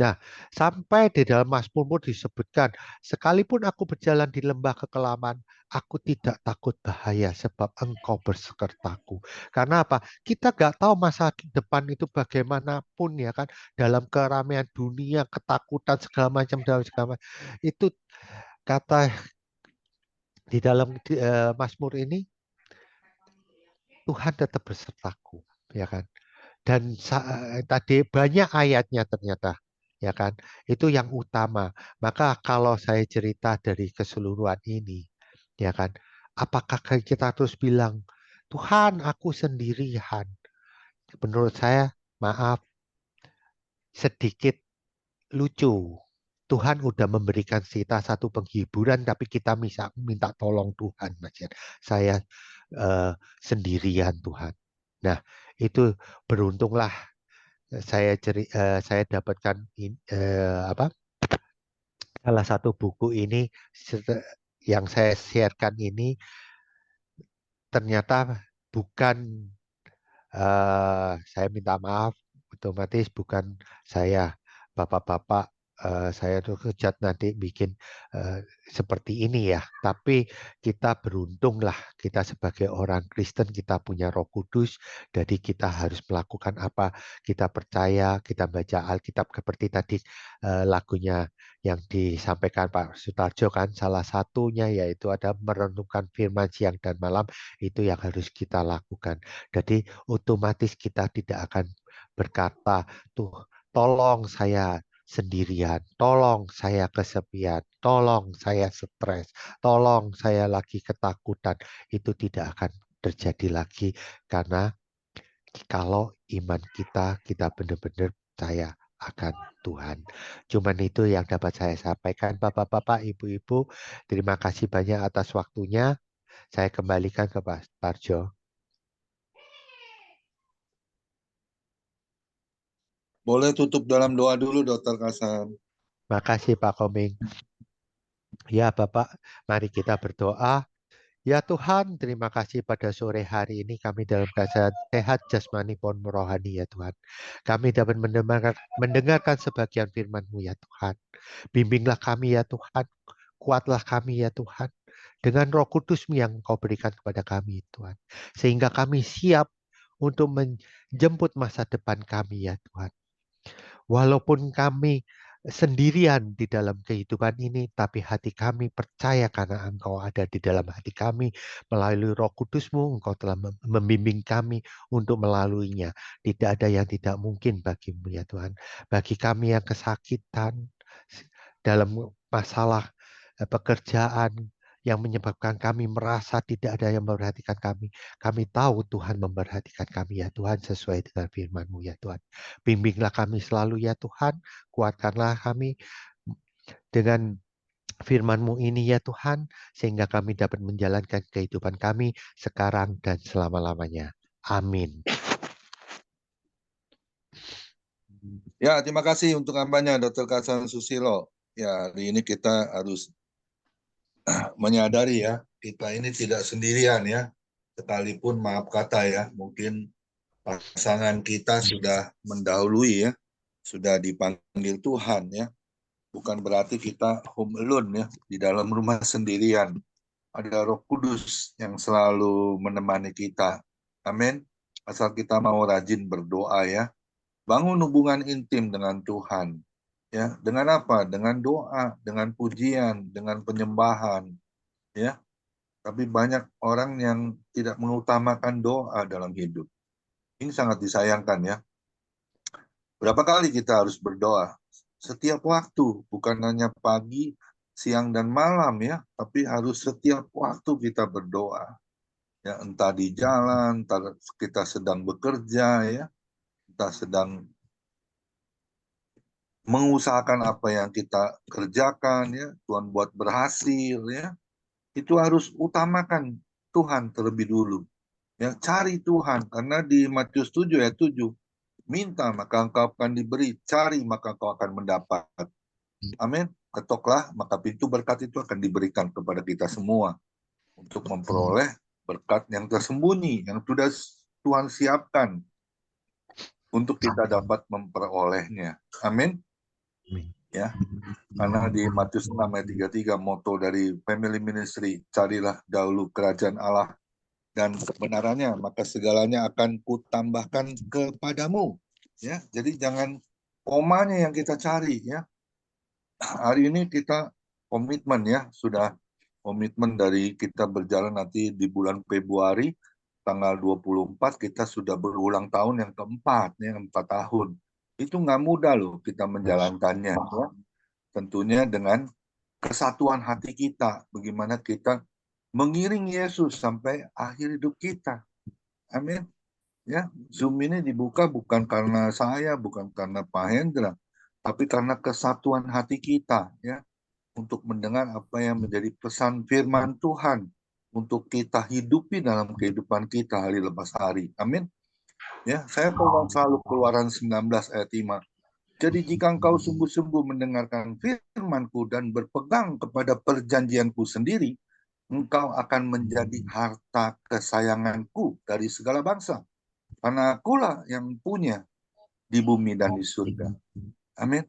Nah, sampai di dalam Mazmur pun disebutkan, sekalipun aku berjalan di lembah kekelaman, aku tidak takut bahaya sebab engkau bersertaku. Karena apa? Kita nggak tahu masa depan itu bagaimanapun ya kan. Dalam keramaian dunia, ketakutan segala macam, itu kata di dalam Mazmur ini, Tuhan tetap bersertaku, ya kan. Dan tadi banyak ayatnya ternyata, ya kan, itu yang utama. Maka kalau saya cerita dari keseluruhan ini, ya kan, apakah kita terus bilang Tuhan aku sendirian? Menurut saya, maaf, sedikit lucu. Tuhan udah memberikan kita satu penghiburan, tapi kita minta tolong Tuhan, Mas Yan. Saya sendirian Tuhan. Nah, itu beruntunglah saya dapatkan salah satu buku ini yang saya sharekan ini ternyata bukan saya minta maaf, otomatis bukan saya, bapak-bapak saya tuh kejat nanti bikin seperti ini ya. Tapi kita beruntunglah, kita sebagai orang Kristen kita punya Roh Kudus, jadi kita harus melakukan apa kita percaya, kita baca Alkitab seperti tadi lagunya yang disampaikan Pak Sutarjo kan, salah satunya yaitu ada merenungkan firman siang dan malam, itu yang harus kita lakukan. Jadi otomatis kita tidak akan berkata, tuh tolong saya sendirian, tolong saya kesepian, tolong saya stres, tolong saya lagi ketakutan. Itu tidak akan terjadi lagi karena kalau iman kita benar-benar percaya akan Tuhan. Cuman itu yang dapat saya sampaikan Bapak-bapak, Ibu-ibu. Terima kasih banyak atas waktunya. Saya kembalikan ke Pak Tarjo. Boleh tutup dalam doa dulu, Dokter Kasan. Makasih Pak Koming. Ya Bapak, mari kita berdoa. Ya Tuhan, terima kasih pada sore hari ini kami dalam keadaan sehat jasmani maupun rohani ya Tuhan. Kami dapat mendengarkan sebagian firman-Mu ya Tuhan. Bimbinglah kami ya Tuhan, kuatlah kami ya Tuhan. Dengan Roh Kudus-Mu yang Kau berikan kepada kami Tuhan. Sehingga kami siap untuk menjemput masa depan kami ya Tuhan. Walaupun kami sendirian di dalam kehidupan ini, tapi hati kami percaya karena Engkau ada di dalam hati kami. Melalui Roh Kudus-Mu, Engkau telah membimbing kami untuk melaluinya. Tidak ada yang tidak mungkin bagimu ya Tuhan. Bagi kami yang kesakitan dalam masalah pekerjaan, yang menyebabkan kami merasa tidak ada yang memperhatikan kami. Kami tahu Tuhan memperhatikan kami ya Tuhan sesuai dengan firman-Mu ya Tuhan. Bimbinglah kami selalu ya Tuhan. Kuatkanlah kami dengan firman-Mu ini ya Tuhan. Sehingga kami dapat menjalankan kehidupan kami sekarang dan selama-lamanya. Amin. Ya, terima kasih untuk hambanya, Dokter Kasan Susilo. Ya, hari ini kita harus menyadari ya, kita ini tidak sendirian ya. Sekalipun maaf kata ya, mungkin pasangan kita sudah mendahului ya, sudah dipanggil Tuhan ya. Bukan berarti kita home alone ya, di dalam rumah sendirian. Ada Roh Kudus yang selalu menemani kita. Amin. Asal kita mau rajin berdoa ya. Bangun hubungan intim dengan Tuhan. Ya, dengan apa? Dengan doa, dengan pujian, dengan penyembahan, ya. Tapi banyak orang yang tidak mengutamakan doa dalam hidup. Ini sangat disayangkan ya. Berapa kali kita harus berdoa? Setiap waktu, bukan hanya pagi, siang dan malam ya, tapi harus setiap waktu kita berdoa. Ya, entah di jalan, entah kita sedang bekerja ya, entah sedang mengusahakan apa yang kita kerjakan ya, Tuhan buat berhasil ya. Itu harus utamakan Tuhan terlebih dulu. Ya, cari Tuhan karena di Matius 7 ayat 7, minta maka engkau akan diberi, cari maka engkau akan mendapat. Amin. Ketoklah maka pintu berkat itu akan diberikan kepada kita semua untuk memperoleh berkat yang tersembunyi yang sudah Tuhan siapkan untuk kita dapat memperolehnya. Amin. Ya. Karena di Matius 6 ayat 33 moto dari Family Ministry, carilah dahulu kerajaan Allah dan kebenarannya, maka segalanya akan kutambahkan kepadamu. Ya, jadi jangan komanya yang kita cari ya. Hari ini kita komitmen ya, sudah komitmen dari kita berjalan nanti di bulan Februari tanggal 24 kita sudah berulang tahun yang keempat ya, 4 tahun. Itu nggak mudah loh kita menjalankannya ya. Tentunya dengan kesatuan hati kita, bagaimana kita mengiring Yesus sampai akhir hidup kita. Amin. Ya, Zoom ini dibuka bukan karena saya, bukan karena Pak Hendra, tapi karena kesatuan hati kita, ya, untuk mendengar apa yang menjadi pesan firman Tuhan untuk kita hidupi dalam kehidupan kita hari lepas hari. Amin. Ya, saya pegang selalu Keluaran 19 ayat 5. Jadi jika engkau sungguh-sungguh mendengarkan firman-Ku dan berpegang kepada perjanjian-Ku sendiri, engkau akan menjadi harta kesayangan-Ku dari segala bangsa. Karena Akulah yang punya di bumi dan di surga. Amin.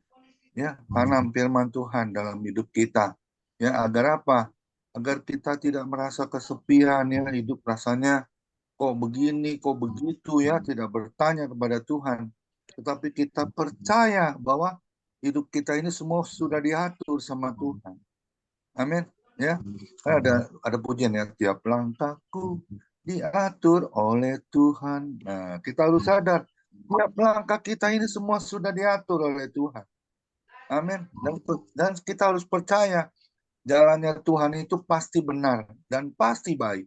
ya, tanam firman Tuhan dalam hidup kita. Ya, agar apa? Agar kita tidak merasa kesepian, ya, hidup rasanya kok begini, kok begitu, ya, tidak bertanya kepada Tuhan. Tetapi kita percaya bahwa hidup kita ini semua sudah diatur sama Tuhan. Amin. Ya, ada pujian ya, tiap langkahku diatur oleh Tuhan. Nah, kita harus sadar, tiap langkah kita ini semua sudah diatur oleh Tuhan. Amin. Dan kita harus percaya jalannya Tuhan itu pasti benar dan pasti baik.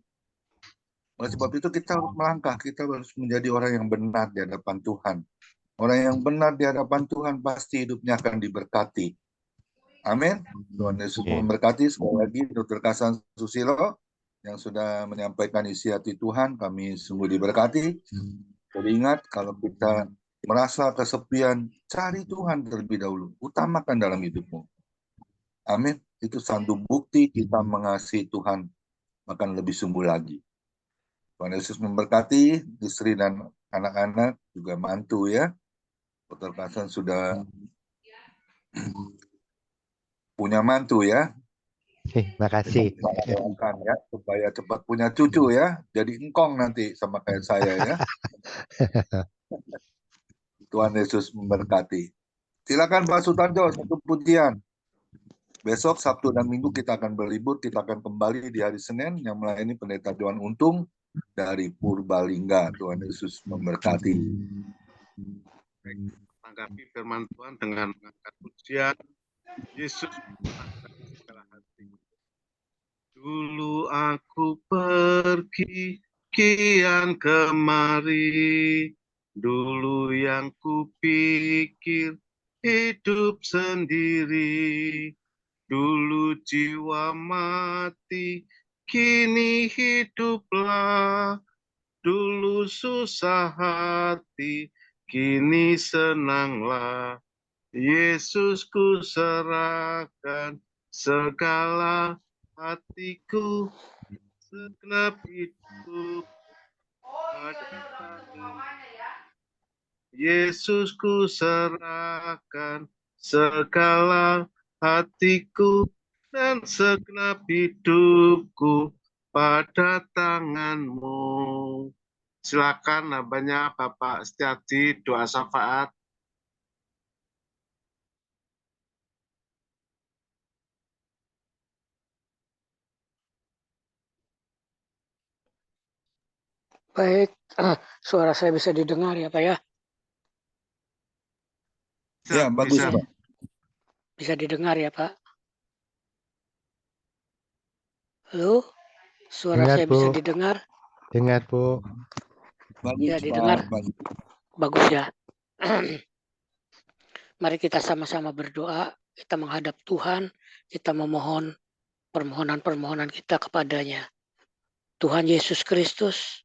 Oleh sebab itu kita harus melangkah, kita harus menjadi orang yang benar di hadapan Tuhan. Orang yang benar di hadapan Tuhan pasti hidupnya akan diberkati. Amin. Tuhan Yesus memberkati. Sekali lagi Dr. Kasan Susilo yang sudah menyampaikan isi hati Tuhan, kami sungguh diberkati. Jadi ingat, kalau kita merasa kesepian, cari Tuhan terlebih dahulu. Utamakan dalam hidupmu. Amin. Itu satu bukti kita mengasihi Tuhan akan lebih sungguh lagi. Tuhan Yesus memberkati istri dan anak-anak, juga mantu ya. Dr. Kasan sudah punya mantu ya. Makasih. Ya, supaya cepat punya cucu ya. Jadi engkong nanti sama kayak saya ya. Tuhan Yesus memberkati. Silakan Pak Sutanjo, satu pujian. Besok Sabtu dan Minggu kita akan berlibur, kita akan kembali di hari Senin yang melayani Pendeta Johan Untung dari Purbalingga. Tuhan Yesus memberkati. Tanggapi firman Tuhan dengan mengangkat pujian. Yesus menyenangkan segala hati. Dulu aku pergi kian kemari, dulu yang kupikir hidup sendiri, dulu jiwa mati, kini hiduplah, dulu susah hati, kini senanglah. Yesus ku serahkan segala hatiku, segenap hidup pada tangan. Yesus ku serahkan segala hatiku dan segenap hidupku pada tangan-Mu. Silakan nambahnya Bapak Setiadi, doa syafaat. Baik, suara saya bisa didengar ya Pak ya? Ya, bagus Bisa. Pak. Bisa didengar ya Pak? Halo, suara Dengar, saya Bu. bisa didengar? Dengar, Bu. Bagus Ya, didengar. Pak. Bagus ya. Mari kita sama-sama berdoa, kita menghadap Tuhan, kita memohon permohonan-permohonan kita kepadanya. Tuhan Yesus Kristus,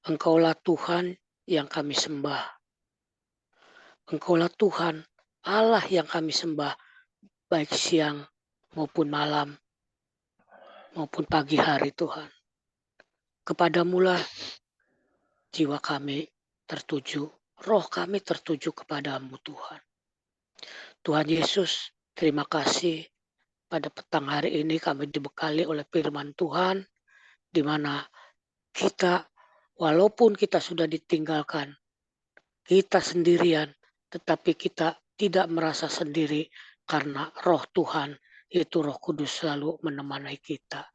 Engkaulah Tuhan yang kami sembah. Engkaulah Tuhan, Allah yang kami sembah, baik siang maupun malam, maupun pagi hari Tuhan. Kepadamulah jiwa kami tertuju, roh kami tertuju kepadamu Tuhan. Tuhan Yesus, terima kasih pada petang hari ini kami dibekali oleh firman Tuhan, di mana kita, walaupun kita sudah ditinggalkan, kita sendirian, tetapi kita tidak merasa sendiri karena roh Tuhan, yaitu Roh Kudus selalu menemani kita.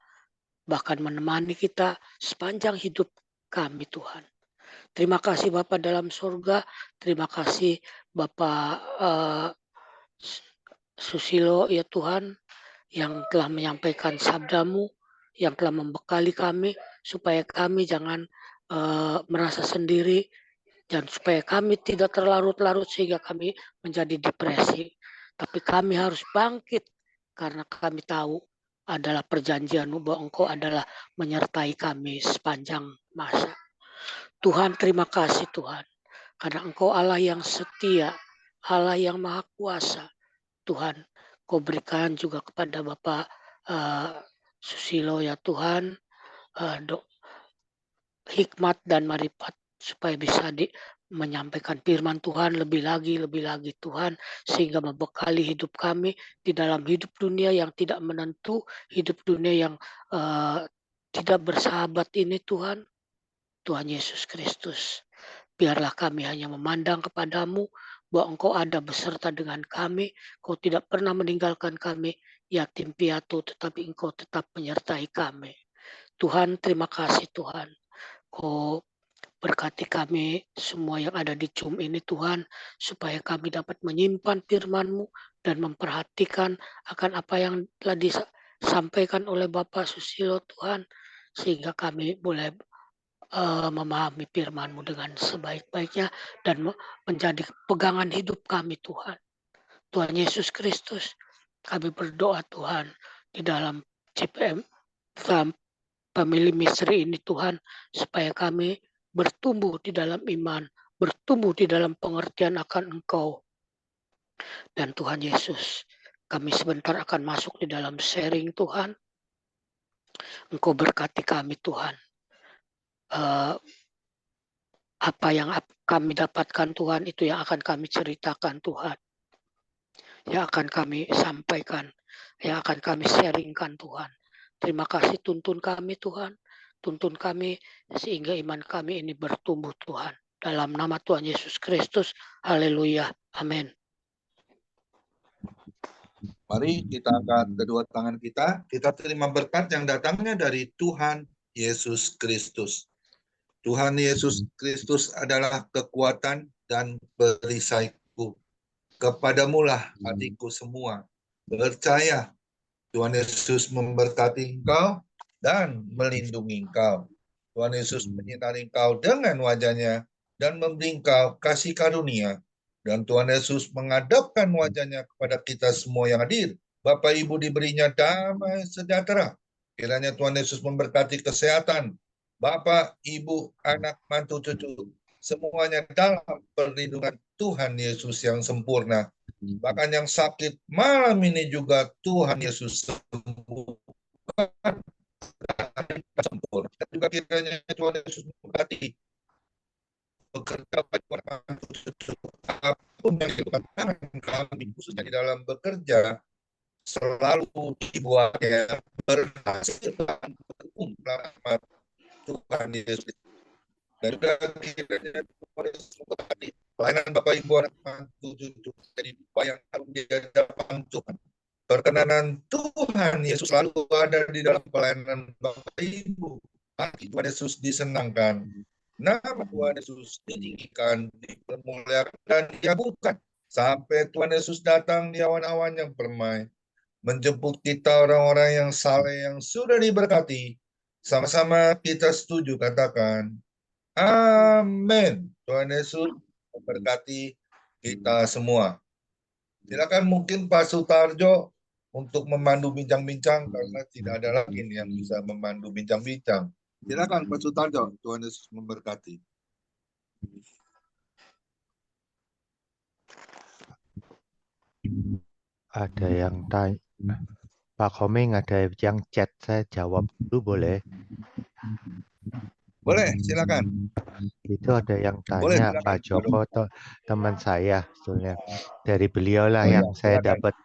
Bahkan menemani kita sepanjang hidup kami Tuhan. Terima kasih Bapak dalam surga, terima kasih Bapak Susilo ya Tuhan, yang telah menyampaikan sabdamu, yang telah membekali kami, supaya kami jangan merasa sendiri, dan supaya kami tidak terlarut-larut sehingga kami menjadi depresi. Tapi kami harus bangkit, karena kami tahu adalah perjanjianmu bahwa Engkau adalah menyertai kami sepanjang masa. Tuhan, terima kasih Tuhan, karena Engkau Allah yang setia, Allah yang maha kuasa. Tuhan, Kau berikan juga kepada Bapak Susilo ya Tuhan, hikmat dan marifat supaya bisa menyampaikan firman Tuhan lebih lagi Tuhan, sehingga membekali hidup kami di dalam hidup dunia yang tidak menentu, hidup dunia yang tidak bersahabat ini Tuhan. Tuhan Yesus Kristus, biarlah kami hanya memandang kepadamu, bahwa Engkau ada beserta dengan kami, Kau tidak pernah meninggalkan kami, yatim piatu, tetapi Engkau tetap menyertai kami. Tuhan, terima kasih Tuhan. Kau berkati kami semua yang ada di Zoom ini Tuhan, supaya kami dapat menyimpan firman-Mu dan memperhatikan akan apa yang telah disampaikan oleh Bapak Susilo Tuhan, sehingga kami boleh memahami firman-Mu dengan sebaik-baiknya dan menjadi pegangan hidup kami Tuhan. Tuhan Yesus Kristus, kami berdoa Tuhan di dalam CPM, dalam family misteri ini Tuhan, supaya kami bertumbuh di dalam iman, bertumbuh di dalam pengertian akan Engkau. Dan Tuhan Yesus, kami sebentar akan masuk di dalam sharing Tuhan. Engkau berkati kami Tuhan. Apa yang kami dapatkan Tuhan, itu yang akan kami ceritakan Tuhan. Yang akan kami sampaikan, yang akan kami sharingkan Tuhan. Terima kasih, tuntun kami Tuhan. Tuntun kami sehingga iman kami ini bertumbuh Tuhan. Dalam nama Tuhan Yesus Kristus. Haleluya. Amin. Mari kita angkat kedua tangan kita terima berkat yang datangnya dari Tuhan Yesus Kristus. Tuhan Yesus Kristus adalah kekuatan dan perisaiku. Kepadamulah hatiku semua. Percaya Tuhan Yesus memberkati engkau dan melindungi engkau. Tuhan Yesus menyinari engkau dengan wajahnya dan memberi engkau kasih karunia. Dan Tuhan Yesus menghadapkan wajahnya kepada kita semua yang hadir. Bapak Ibu diberinya damai sejahtera. Kiranya Tuhan Yesus memberkati kesehatan Bapak, Ibu, anak, mantu, cucu, semuanya dalam perlindungan Tuhan Yesus yang sempurna. Bahkan yang sakit malam ini juga Tuhan Yesus sembuhkan sempurna. Dan juga kiranya Tuhan Yesus memberkati bekerja apapun yang dilakukan kami khususnya di dalam bekerja selalu dibuatnya berhasil dan berkumpul Tuhan Yesus. Dan juga kiranya Tuhan Yesus memberkati pelayanan Bapak Ibu anak mantu cucu jadi yang harus di hadapan Tuhan. Perkenanan Tuhan Yesus selalu ada di dalam pelayanan Bapak Ibu. Hati Tuhan Yesus disenangkan. Nama Tuhan Yesus ditinggikan, dipermuliakan, dan diagungkan. Sampai Tuhan Yesus datang di awan-awan yang permai. Menjemput kita orang-orang yang saleh, yang sudah diberkati. Sama-sama kita setuju katakan, amin. Tuhan Yesus memberkati kita semua. Silakan mungkin Pak Sutarjo untuk memandu bincang-bincang karena tidak ada lagi yang bisa memandu bincang-bincang. Silakan Pak Sutarjo, Tuhan Yesus memberkati. Ada yang tanya, Pak Koming ada yang chat, saya jawab dulu boleh? Boleh, silakan. Itu ada yang Boleh, tanya silakan. Pak Joko, teman saya sebetulnya. Dari beliau lah Oh, yang ya, saya silakan. dapat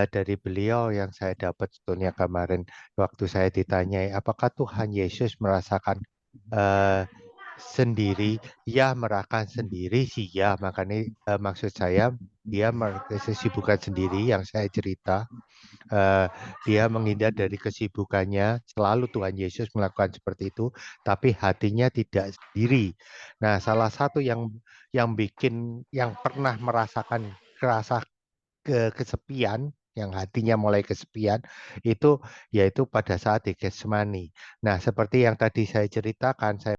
dari beliau yang saya dapat sebetulnya kemarin waktu saya ditanyai apakah Tuhan Yesus merasakan sendiri, ya merasakan sendiri sih ya, makanya maksud saya dia kesibukan sendiri yang saya cerita. Dia menghindar dari kesibukannya, selalu Tuhan Yesus melakukan seperti itu, tapi hatinya tidak sendiri. Nah, salah satu yang pernah merasakan kesepian, yang hatinya mulai kesepian, itu yaitu pada saat di Getsemani. Nah, seperti yang tadi saya ceritakan, saya